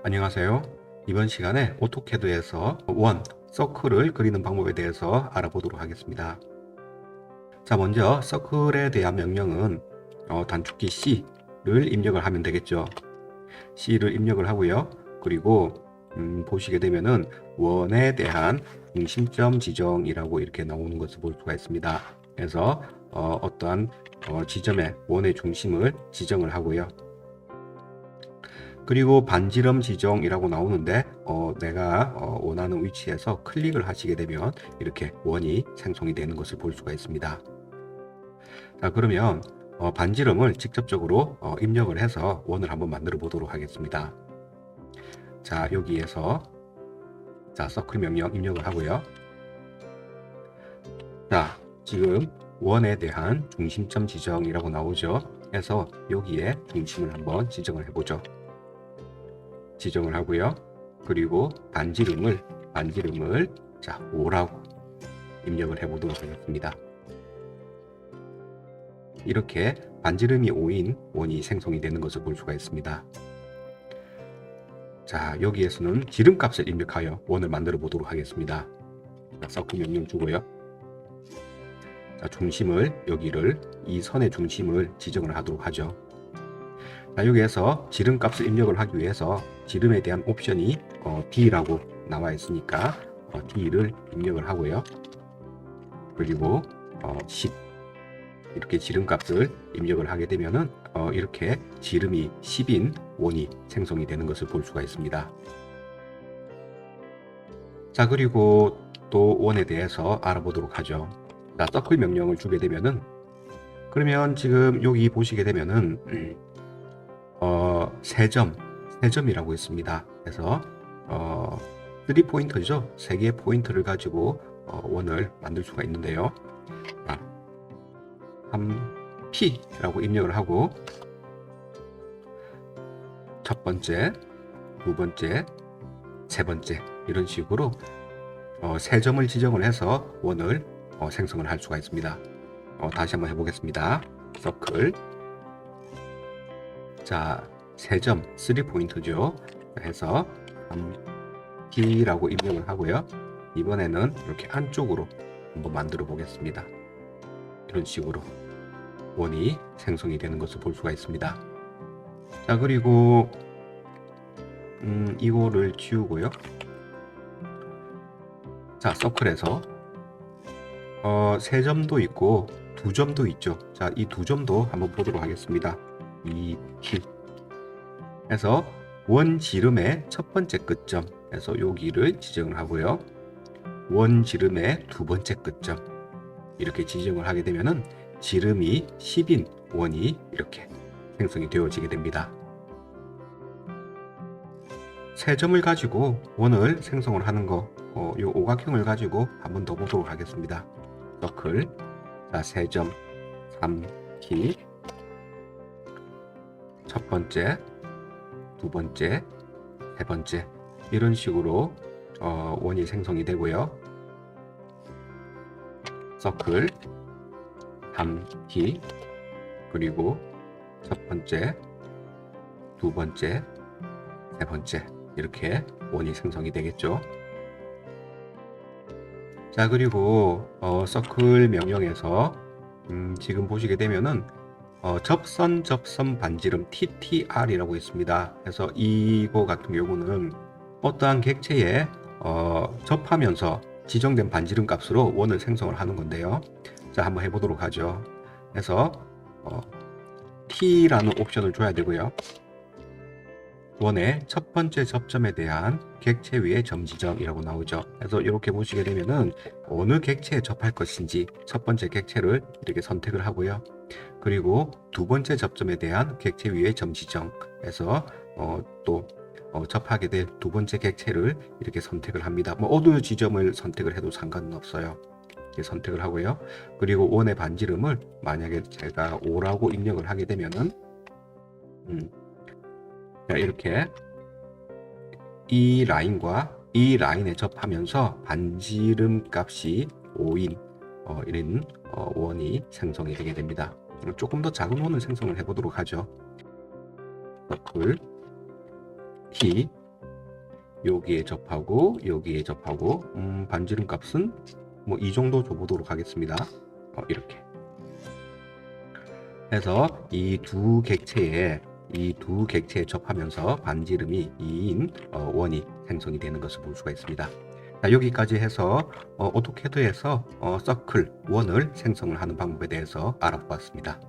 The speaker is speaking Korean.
안녕하세요. 이번 시간에 오토캐드에서 원, 서클을 그리는 방법에 대해서 알아보도록 하겠습니다. 자, 먼저 서클에 대한 명령은 단축키 C를 입력을 하면 되겠죠. C를 입력을 하고요. 그리고 보시게 되면은 원에 대한 중심점 지정이라고 이렇게 나오는 것을 볼 수가 있습니다. 그래서 어떠한 지점에 원의 중심을 지정을 하고요. 그리고 반지름 지정이라고 나오는데 내가 원하는 위치에서 클릭을 하시게 되면 이렇게 원이 생성이 되는 것을 볼 수가 있습니다. 자, 그러면 반지름을 직접적으로 입력을 해서 원을 한번 만들어 보도록 하겠습니다. 자, 여기에서 자, 서클 명령 입력을 하고요. 자, 지금 원에 대한 중심점 지정이라고 나오죠. 그래서 여기에 중심을 한번 지정을 해보죠. 지정을 하고요. 그리고 반지름을 자 5라고 입력을 해보도록 하겠습니다. 이렇게 반지름이 5인 원이 생성이 되는 것을 볼 수가 있습니다. 자, 여기에서는 지름값을 입력하여 원을 만들어 보도록 하겠습니다. 자, 서클 명령 주고요. 자, 중심을 여기를 이 선의 중심을 지정을 하도록 하죠. 자, 여기에서 지름값을 입력을 하기 위해서 지름에 대한 옵션이 D라고 나와 있으니까 D를 입력을 하고요. 그리고 10 이렇게 지름값을 입력을 하게 되면은 이렇게 지름이 10인 원이 생성이 되는 것을 볼 수가 있습니다. 자, 그리고 또 원에 대해서 알아보도록 하죠. 자, 서클 명령을 주게 되면은 그러면 지금 여기 보시게 되면은 세점이라고 있습니다. 그래서 3포인트죠. 3개의 포인트를 가지고 원을 만들 수가 있는데요. 3P라고 입력을 하고 첫 번째, 두 번째, 세 번째 이런 식으로 세 점을 지정을 해서 원을 생성을 할 수가 있습니다. 다시 한번 해보겠습니다. 서클 자, 세 점 3포인트죠. 해서 3T라고 입력을 하고요. 이번에는 이렇게 안쪽으로 한번 만들어 보겠습니다. 이런 식으로 원이 생성이 되는 것을 볼 수가 있습니다. 자, 그리고 이거를 지우고요. 자, 서클에서 세 점도 있고 두 점도 있죠. 자, 이 두 점도 한번 보도록 하겠습니다. 2T 해서 원 지름의 첫 번째 끝점 해서 여기를 지정을 하고요. 원 지름의 두 번째 끝점 이렇게 지정을 하게 되면은 지름이 10인 원이 이렇게 생성이 되어지게 됩니다. 세 점을 가지고 원을 생성을 하는 거, 이 오각형을 가지고 한번 더 보도록 하겠습니다. 서클, 자, 세 점, 3T, 첫 번째, 두 번째, 세 번째 이런 식으로 원이 생성이 되고요. 서클 3T 그리고 첫 번째, 두 번째, 세 번째 이렇게 원이 생성이 되겠죠. 자, 그리고 서클 명령에서 지금 보시게 되면은 접선 반지름 TTR이라고 있습니다. 그래서 이거 같은 경우는 어떠한 객체에 접하면서 지정된 반지름 값으로 원을 생성을 하는 건데요. 자, 한번 해보도록 하죠. 그래서 T라는 옵션을 줘야 되고요. 원의 첫 번째 접점에 대한 객체 위의 점 지정이라고 나오죠. 그래서 이렇게 보시게 되면은 어느 객체에 접할 것인지 첫 번째 객체를 이렇게 선택을 하고요. 그리고 두 번째 접점에 대한 객체 위의 점 지정에서 또 접하게 될 두 번째 객체를 이렇게 선택을 합니다. 뭐 어느 지점을 선택을 해도 상관은 없어요. 이렇게 선택을 하고요. 그리고 원의 반지름을 만약에 제가 5라고 입력을 하게 되면은 이렇게 이 라인과 이 라인에 접하면서 반지름 값이 5인 이런 원이 생성이 되게 됩니다. 조금 더 작은 원을 생성을 해보도록 하죠. 서클 T 여기에 접하고 여기에 접하고 반지름 값은 뭐 이 정도 줘보도록 하겠습니다. 이렇게 해서 이 두 객체에 접하면서 반지름이 2인 원이 생성이 되는 것을 볼 수가 있습니다. 자, 여기까지 해서 오토캐드에서 서클 원을 생성을 하는 방법에 대해서 알아보았습니다.